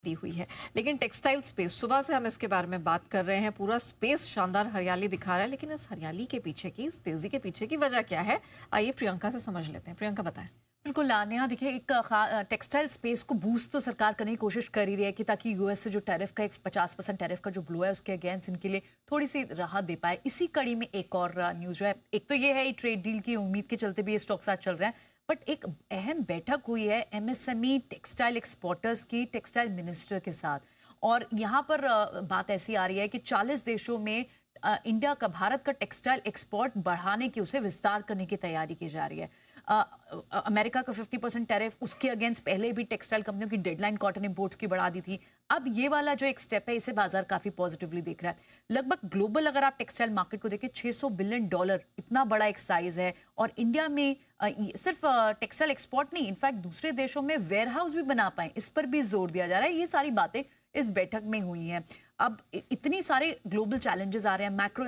दी हुई है। लेकिन टेक्सटाइल स्पेस, सुबह से हम इसके बारे में बात कर रहे हैं, पूरा स्पेस शानदार हरियाली दिखा रहा है, लेकिन इस हरियाली के पीछे की, इस तेजी के पीछे की वजह क्या है? आइए प्रियंका से समझ लेते हैं। प्रियंका बताएं। बिल्कुल लान्या, देखिए एक टेक्सटाइल स्पेस को बूस्ट तो सरकार करने की कोशिश कर ही रही है कि ताकि यूएस से जो टैरिफ का एक 50% टैरिफ का जो ब्लो है उसके अगेंस्ट इनके लिए थोड़ी सी राहत दे पाए। इसी कड़ी में एक और न्यूज जो है, एक तो ये है ट्रेड डील की उम्मीद के चलते भी ये स्टॉक्स आज चल रहे हैं, बट एक अहम बैठक हुई है एमएसएमई टेक्सटाइल एक्सपोर्टर्स की टेक्सटाइल मिनिस्टर के साथ। और यहाँ पर बात ऐसी आ रही है कि 40 देशों में इंडिया का, भारत का टेक्सटाइल एक्सपोर्ट बढ़ाने की, उसे विस्तार करने की तैयारी की जा रही है। अमेरिका का 50% टैरिफ, उसके अगेंस्ट पहले भी टेक्सटाइल कंपनियों की डेडलाइन कॉटन इंपोर्ट्स की बढ़ा दी थी। अब ये वाला जो एक स्टेप है, इसे बाजार काफी पॉजिटिवली देख रहा है। लगभग ग्लोबल अगर आप टेक्सटाइल मार्केट को देखें, $600 बिलियन, इतना बड़ा एक साइज है। और इंडिया में सिर्फ टेक्सटाइल एक्सपोर्ट नहीं, इनफैक्ट दूसरे देशों में वेयर हाउस भी बना पाए, इस पर भी जोर दिया जा रहा है। ये सारी बातें इस बैठक में हुई हैं। अब इतनी सारे ग्लोबल चैलेंजेस आ रहे हैं, मैक्रो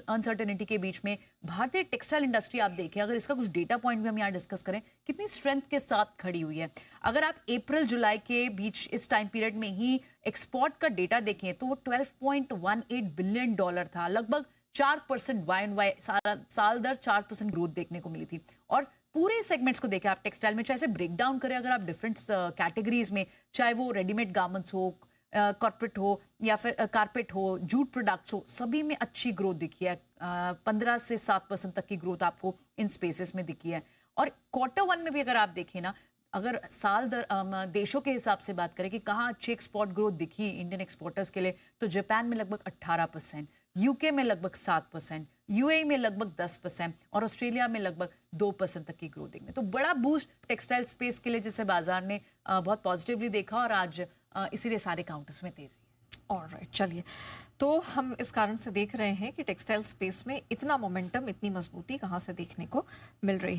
अनसर्टेनिटी के बीच में भारतीय टेक्सटाइल इंडस्ट्री आप देखें, अगर इसका कुछ डेटा पॉइंट भी हम यहाँ डिस्कस करें, कितनी स्ट्रेंथ के साथ खड़ी हुई है। अगर आप अप्रैल जुलाई के बीच इस टाइम पीरियड में ही एक्सपोर्ट का डेटा देखें तो वो $12.18 बिलियन था। लगभग 4% वाई एन वाई साल दर 4% ग्रोथ देखने को मिली थी। और पूरे सेगमेंट्स को देखें आप टेक्सटाइल में, चाहे से ब्रेक डाउन करें अगर आप डिफरेंट कैटेगरीज में, चाहे वो रेडीमेड गारमेंट्स हो, कॉर्पोरेट हो, या फिर कारपेट हो, जूट प्रोडक्ट्स हो, सभी में अच्छी ग्रोथ दिखी है। 15 से 7% तक की ग्रोथ आपको इन स्पेसेस में दिखी है। और Q1 में भी अगर आप देखें ना, अगर साल दर देशों के हिसाब से बात करें कि कहाँ अच्छी एक्सपोर्ट ग्रोथ दिखी इंडियन एक्सपोर्टर्स के लिए, तो जापान में लगभग 18%, यूके में लगभग 7%, यूएई में लगभग 10% और ऑस्ट्रेलिया में लगभग 2% तक की ग्रोथ देखने। तो बड़ा बूस्ट टेक्सटाइल स्पेस के लिए जिसे बाजार ने बहुत पॉजिटिवली देखा, और आज इसीलिए सारे काउंटर्स में तेजी है। ऑलराइट, चलिए। तो हम इस कारण से देख रहे हैं कि टेक्सटाइल स्पेस में इतना मोमेंटम, इतनी मजबूती कहाँ से देखने को मिल रही है।